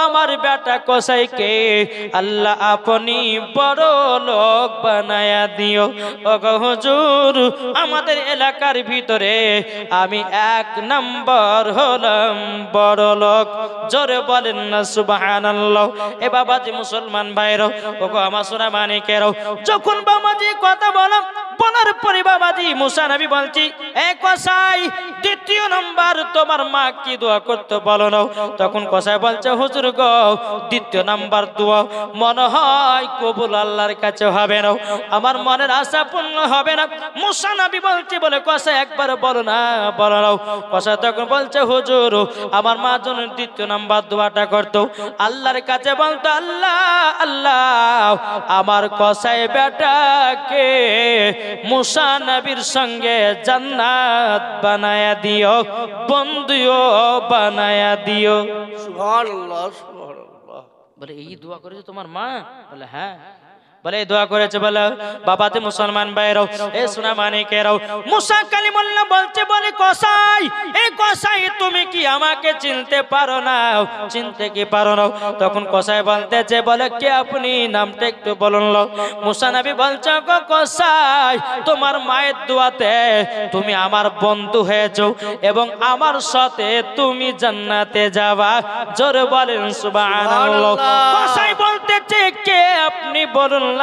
আমার বেটা কসাইকে আল্লাহ আপনি বড় লোক বানায়া দিও ওগো হুজুর আমাদের এলাকার ভিতরে আমি এক নম্বর হলাম বড় লোক জোরে বলেন না সুবহানাল্লাহ এ বাবাজি মুসলমান ভাইরাও ওগো আমার সোনা মানিকেরাও যখন বাবাজি কথা বলার পরে বাবাজি মুসা নবী বলছি এ কসাই দ্বিতীয় নম্বর তোমার মা কি দোয়া করতে বলো না তখন কসাই বলছে হুজুর গো দ্বিতীয় নাম্বার দোয়া মনে হয় কবুল আল্লাহর কাছে হবে না আমার মনের আশা পূর্ণ হবে না মুসা নবী বলছে বলে কসাই একবার বলো না কসাই তখন বলছে হুজুর আমার মা জন্য দ্বিতীয় নাম্বার দোয়াটা করতো আল্লাহর কাছে বলতো আল্লাহ আল্লাহ আমার কসাই বেটাকে মুসা নবীর সঙ্গে জান্নাত বানায়া দিও বন্ধুও বানায়া দিও সুবহানাল্লাহ সুবহানাল্লাহ বলে এই দোয়া করেছে তোমার মা বলে হ্যাঁ বলে দোয়া করেছে বলে বাবাতে মুসলমান ভাইরাও এ সোনা মানিকেরাও মুসা কালিমুল্লাহ বলছে বলে কসাই এই কসাই তুমি কি আমাকে চিনতে পারো না চিনতে কি পারো না তখন কসাই বলতেছে বলে কে আপনি নামটা একটু বলুন মুসা নবী বলছে গো কসাই তোমার মায়ের দোয়াতে তুমি আমার বন্ধু হয়েছো এবং আমার সাথে তুমি জান্নাতে যাবা জোরে বলেন সুবহানাল্লাহ কসাই বলতেছে কে আপনি বলুন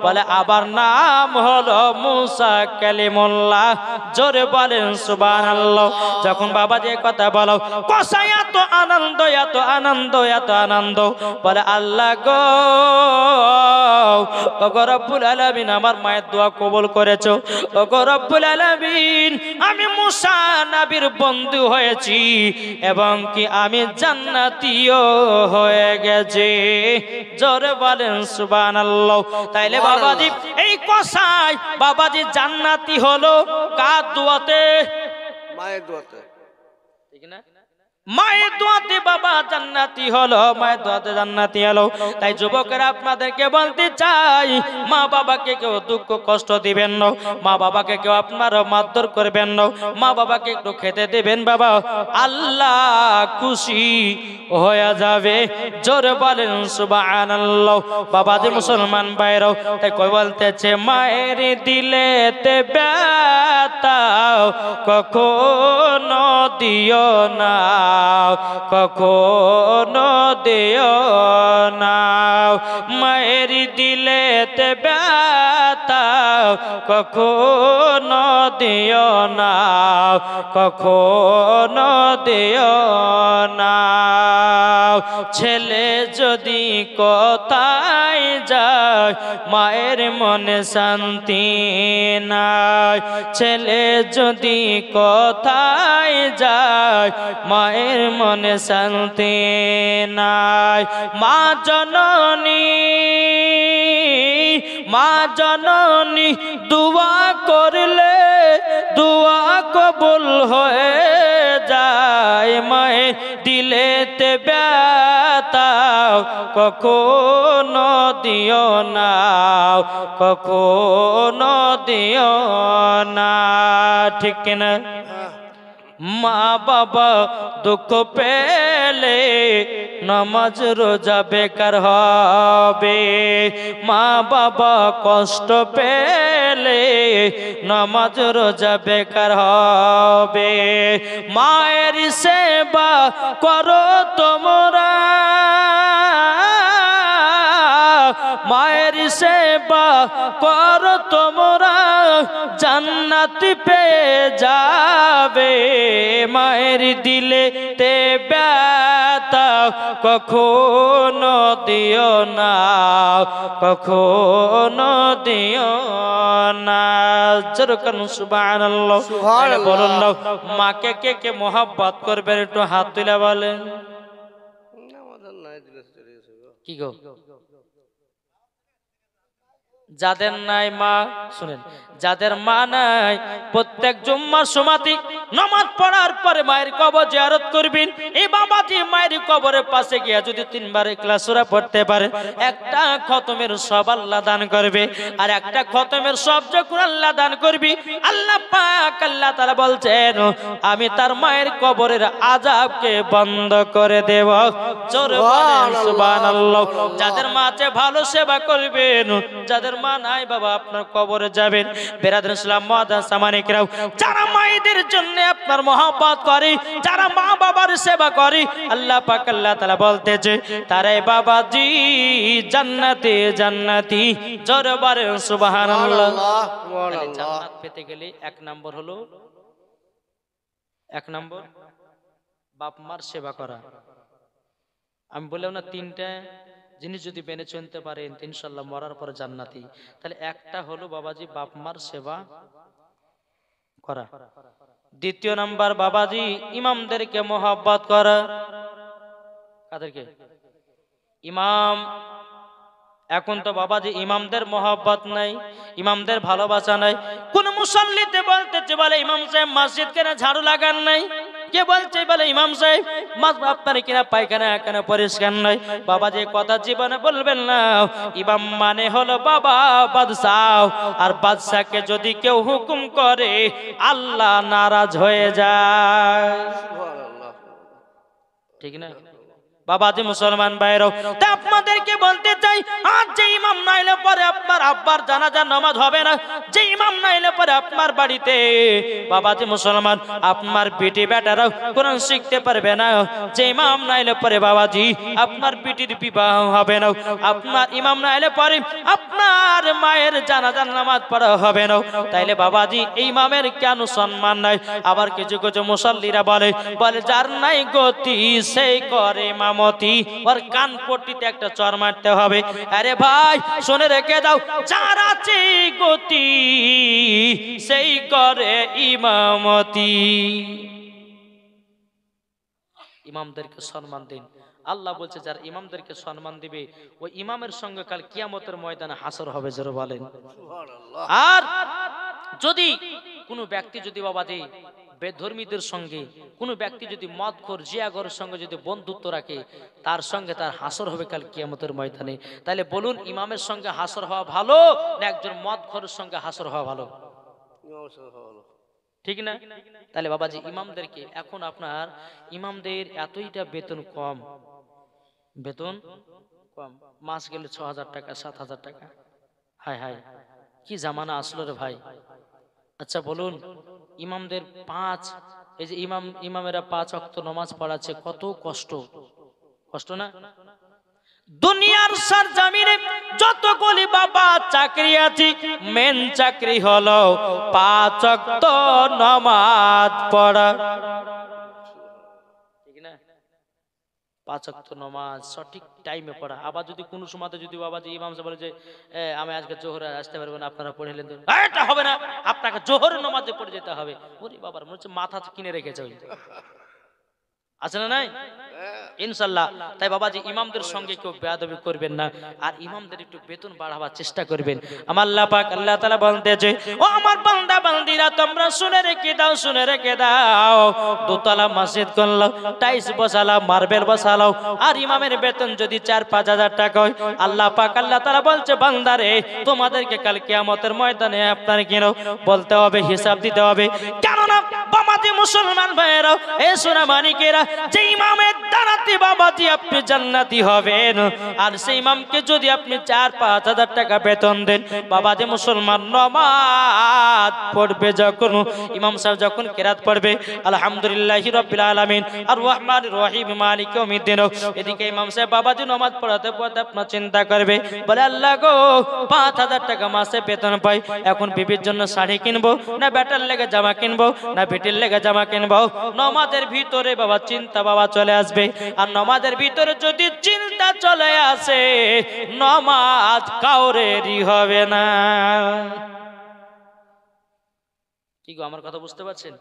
বলে আবার নাম হলো মুসা কালিমুল্লাহ জোরে বলেন সুবহানাল্লাহ যখন বাবা যে কথা বলো কসাই এত আনন্দ এত আনন্দ এত আনন্দ বলে আল্লাহ গো রব্বুল আলামিন আমার মায়ের দোয়া কবুল করেছো গো রব্বুল আলামিন আমি মুসা নবীর বন্ধু হয়েছি এবং কি আমি জান্নাতীও হয়ে গেছি জোরে বলেন সুবহানাল্লাহ তাইলে বাবাজি এই কসাই বাবাজি জান্নাতি হলো কার দোয়াতে মায়ের দোয়াতে ঠিক না মায়ের দোয়াতে বাবা জান্নাতি হলো মায়ের দোয়াতে জান্নাতি হলো তাই যুবকেরা আপনাদেরকে বলতে চাই মা বাবাকে কেউ দুঃখ কষ্ট দিবেন না মা বাবাকে কেউ আপনারা মারধর করবেন না মা বাবাকে একটু খেতে দিবেন বাবা আল্লাহ খুশি হয়ে যাবে জোরে বলেন সুবহানাল্লাহ বাবাজি মুসলমান ভাইরাও তাই কই বলতেছে মায়ের দিলেতে ব্যথা কখনো দিও না কখনো দিও না মায়ের দিলেতে ব্যথা কখনো দিও না কখনো দিও না ছেলে যদি কোথায় যায় মায়ের মনে শান্তি নাই ছেলে যদি কোথায় যায় মায়ের মনে শান্তি নাই মা জননী দুয়া করলে দুয়া কবুল হয়ে যায় মায়ের দিলেতে ব্যথা কখনো দিও না কখনো দিও না ঠিক কিনা মা বাবা দুঃখ পেলে নামাজ রোজা বেকার হবে মা বাবা কষ্ট পেলে নামাজ রোজা বেকার হবে মায়ের সেবা করো তোমরা মায়ের সেবা করো তোমরা জান্নাত পেয়ে যাবে মায়ের দিলে তে ব্যথা কখনো দিও না কখনো দিও না যেরকম সুবহানাল্লাহ বলুন না মাকে কে কে মোহাব্বত করবেন একটু হাত তুলে বলেন আমাদের নাই দিলে চলে গেছে কি গো যাদের নাই মা শুনেন যাদের মা নাই প্রত্যেক জুম্মার সময়তে নামাজ পড়ার পরে মায়ের কবর জিয়ারত করবেন। এই বাবাজি মায়ের কবরের পাশে গিয়া যদি 3 বার ইখলাস সূরা পড়তে পারে, একটা খতমের সব আল্লাহ দান করবে। আর একটা খতমের সব যখন আল্লাহ দান করবে, আল্লাহ পাক আল্লাহ তাআলা বলছেন আমি তার মায়ের কবরের আযাবকে বন্ধ করে দেব। জোরে বলেন সুবহানাল্লাহ। যাদের মা আছে ভালো সেবা করবেন, যাদের মা নাই বাবা আপনার কবরে যাবেন। বেরাদর ইসলাম মুআদ্দাস সামানিকরাও, যারা মায়েদের জন্য আপনার মহব্বত করে, যারা মা বাবার সেবা করে, আল্লাহ পাক আল্লাহ তাআলা বলতেছে তারাই বাবাজি জান্নাতে জান্নাতি। জোরে বলেন সুবহানাল্লাহ। তাহলে জান্নাত পেতে গেলে 1 নম্বর হলো, 1 নম্বর বাপ মার সেবা করা। আমি বললাম না 3টা জিনিস যদি মেনে চলতে পারেন ইনশাআল্লাহ মরার পরে জান্নাতি। তাহলে একটা হলো বাবাজি বাপ মার সেবা করা। দ্বিতীয় নাম্বার বাবাজি ইমামদেরকে মহব্বত করা। কাদেরকে? ইমাম। এখন তো বাবাজি ইমামদের মহব্বত নাই, ইমামদের ভালোবাসা নাই। কোন মুসল্লিতে বলতেছে বলে ইমাম সাহেব মসজিদ কেন ঝাড়ু লাগান নাই? কে বলছে বলে ইমাম সাহেব আপনার কিনা পায়খানা কেন পরিষ্কার নাই? বাবা যে কথা জীবনে বলবেন না। ইমাম মানে হলো বাবা বাদশাহ, আর বাদশাকে যদি কেউ হুকুম করে আল্লাহ নারাজ হয়ে যায়। ঠিক না বাবাজি? মুসলমান ভাইরাও, তা আপনাদেরকে বলতে চাই, আজ যে ইমাম নাইলে পরে আপনার আব্বার জানাজার নামাজ হবে না, যে ইমাম নাইলে পরে আপনার বাড়িতে বাবাজি মুসলমান আপনার বেটি বেটারাও কোরআন শিখতে পারবে না, যে ইমাম নাইলে পরে বাবাজি আপনার বেটির বিবাহ হবে না, আপনার ইমাম নাইলে পরে আপনার মায়ের জানাজার নামাজ পড়া হবে না। তাইলে বাবাজি এই ইমামের কেন সম্মান নাই? আবার কিছু কিছু মুসল্লিরা বলে যার নাই গতি সেই করে ইমামতি, ওর কান পট্টিতে একটা চর মারতে হবে। আরে ভাই শুনে রেখে দাও, যার আছে গতি সেই করে ইমামতি। ইমামদেরকে সম্মান দিন। আল্লাহ বলছে যারা ইমামদেরকে সম্মান দিবে ওই ইমামের সঙ্গে কাল কিয়ামতের ময়দানে হাসর হবে। জোরে বলেন। আর যদি কোনো ব্যক্তি যদি বাবাজি বেধর্মীদের সঙ্গে, কোনো ব্যক্তি যদি মদখোর জিয়াগরের সঙ্গে যদি বন্ধুত্ব রাখে, তার সঙ্গে তার হাসর হবে কাল কিয়ামতের ময়দানে। তাহলে বলুন ইমামের সঙ্গে হাসর হওয়া ভালো না একজন মদখোরের সঙ্গে হাসর হওয়া ভালো? ঠিক না? তাহলে বাবাজি ইমামদেরকে, এখন আপনার ইমামদের এতইটা বেতন কম, বেতন কম, মাস গেলে 6000 টাকা 7000 টাকা। হায় হায় কি জামানা আসলো রে ভাই। আচ্ছা বলুন ইমামদের এই যে ইমামেরা 5 ওয়াক্ত নামাজ পড়াচ্ছে, কত কষ্ট, কষ্ট না? দুনিয়ার সরজমিনে যতগুলি বাবা চাকরি আছে, মেন চাকরি হলো 5 ওয়াক্ত নামাজ পড়া। ঠিক না? 5 ওয়াক্ত নামাজ সঠিক টাইমে পড়া। আবার যদি কোনো সময়তে যদি বাবাজি ইমাম সাহেব বলে যে আমি আজকে জোহরে আসতে পারবো না, আপনারা পড়ে নেন, এটা হবে না, আপনাকে জোহরের নামাজে পড়ে যেতে হবে। ওরে বাবার মনে হচ্ছে মাথা কিনে রেখেছে ওই। আছে না নাই? ইনশাআল্লাহ। তাই বাবাজি ইমামদের সঙ্গে কেউ বেয়াদবি করবেন না, আর ইমামদের একটু বেতন বাড়াবার চেষ্টা করবেন। আমার আল্লাহ পাক আল্লাহ তাআলা বলতেছে, ও আমার বান্দা বান্দীরা তোমরা শুনে রেখে দাও, শুনে রেখে দাও। দোতলা মসজিদ করলো, টাইলস বসালাও, মার্বেল বসালাও, আর ইমামের বেতন যদি 4-5 হাজার টাকা হয়, আল্লাহ পাক আল্লাহ তাআলা বলছে বান্দারে তোমাদেরকে কাল কিয়ামতের ময়দানে আপনার কেন বলতে হবে, হিসাব দিতে হবে। কেননা বাবাজি মুসলমান ভাইয়েরা, এ সোনা মানিকেরা, যে ইমামের দাঁড়াতে বাবাজি আপনি জান্নাতি হবেন, আর সেই ইমামকে যদি আপনি 4-5 হাজার টাকা বেতন দেন, বাবাজি মুসলমান নামাজ পড়বে যখন, ইমাম সাহেব যখন কিরাত পড়বে আলহামদুলিল্লাহি রাব্বিল আলামিন আর রহমানির রহিম মালিকি ইয়াউমিদ্দিন, এদিকে ইমাম সাহেব বাবাজি নামাজ পড়াতে পড়াতে আপনার চিন্তা করবে, বলে আল্লাহ গো 5000 টাকা মাসে বেতন পাই, এখন বিবির জন্য শাড়ি কিনবো না বেটার লেগে জামা কিনবো না বেটির লেগে জামা কিনবো। নামাজের ভিতরে বাবা চিন্তা বাবা চলে আসবে, আর নামাজের ভিতরে যদি চিন্তা চলে আসে নামাজ কাউরেরই হবে না। কি গো আমার কথা বুঝতে পারছেন?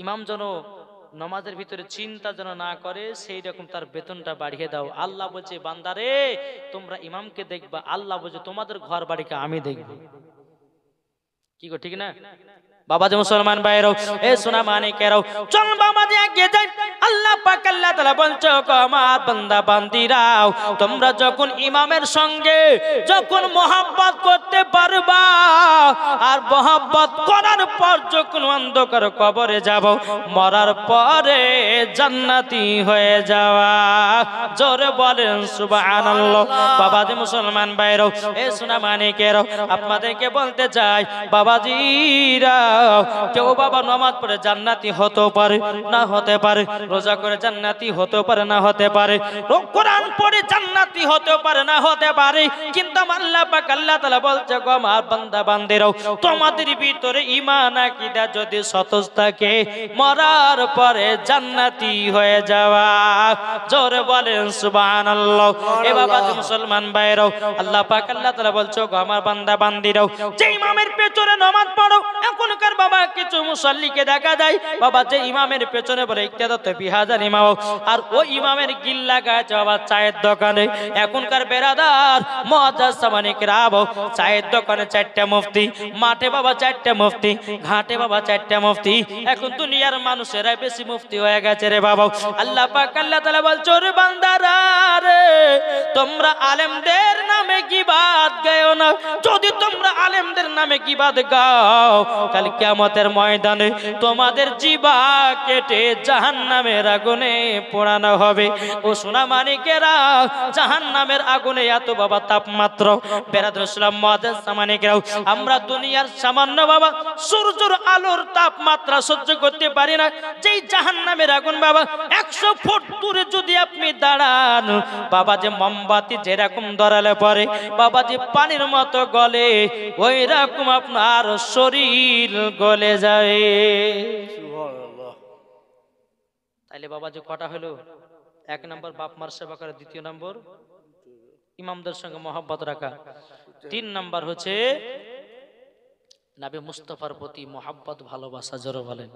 ইমাম যেন নামাজের ভিতরে চিন্তা যেন না করে, সেই রকম তার বেতনটা বাড়িয়ে দাও। আল্লাহ বলছে বান্দারে তোমরা ইমামকে দেখবা, আল্লাহ বলছে তোমাদের ঘর বাড়িকে আমি দেখব। কি গো ঠিক না? বাবাজি মুসলমান ভাইরাও, এ সোনা মানিকেরাও, চল বাবাজি এগিয়ে যাই। আল্লাহ পাক আল্লাহ তাআলা বলছে, গো আমার বান্দা বান্দিরাও, তোমরা যখন ইমামের সঙ্গে যখন মহব্বত করতে পারবা, আর মহব্বত করার পর যখন অন্ধকার কবরে যাব, মরার পরে জান্নাতি হয়ে যাওয়া। জোরে বলেন সুবহানাল্লাহ। বাবাজি মুসলমান ভাইরাও, এ সোনা মানিকেরাও, আপনাদেরকে বলতে চাই বাবাজিরা, কেউ বাবা নামাজ পড়ে জান্নাতি হতে পারে না হতে পারে, রোজা করে জান্নাতি হতে পারে না হতে পারে, কোরআন পড়ে জান্নাতি হতে পারে না হতে পারে, কিন্তু আল্লাহ পাক আল্লাহ তাআলা বলছে, গো আমার বান্দা বান্দিরাও, তোমাদের ভিতরে ঈমান আকীদা যদি সতেজ থাকে, মরার পরে জান্নাতি হয়ে যাওয়া। জোরে বলেন সুবহানাল্লাহ। এ বাবা মুসলমান ভাইরাও, আল্লাহ পাক আল্লাহ তাআলা বলছে, গো আমার বান্দা বান্দিরাও, যে ইমামের পেছনে নামাজ পড়ো, এখনকার বাবা কিছু মুসাল্লিকে দেখা যায় বাবা যে ইমামের পেছনে বলে ইক্তাদাতে বিহাজার ইমাম, আর ওই ইমামের গিল লাগায় বাবা চায়ের দোকানে। এখনকার বেরাদার মুআজ্জাজ সামানিক রাব, চায়ের দোকানে 4টা মুফতি, মাঠে বাবা 4টা মুফতি, ঘাটে বাবা 4টা মুফতি। এখন দুনিয়ার মানুষেরা বেশি মুফতি হয়ে গেছে রে বাবা। আল্লাহ পাক আল্লাহ তাআলা বলছে, ওরে বান্দারা রে, তোমরা আলেমদের নামে গীবাত গাও না। যদি তোমরা আলেমদের নামে গীবাত গাও, কাল কিয়ামতের ময়দানে তোমাদের জিবা কেটে জাহান্নামের আগুনে পোড়ানো হবে। ও সোনা মানিকেরা, জাহান্নামের আগুনে এত বাবা তাপমাত্রা। বেরাদুল ইসলাম মুআজ্জাজ সামানিকেরাও, আমরা দুনিয়ার সামান্য বাবা সূর্যের আলোর তাপমাত্রা সহ্য করতে পারি না, যেই জাহান্নামের আগুন বাবা 100 ফুট দূরে যদি আপনি দাঁড়ান বাবা, যে মোমবাতি যেরকম ধরালে পরে বাবা যে পানির মতো গলে, ওই রকম আপনার শরীর গলে যায়। সুবহানাল্লাহ। তাইলে বাবা যে কটা হলো, 1 নম্বর বাপ মার সেবা করা, 2 নম্বর ইমামদের সঙ্গে মহব্বত রাখা, 3 নম্বর হচ্ছে নবী মুস্তাফার প্রতি মহব্বত ভালোবাসা। জোরে বলেন।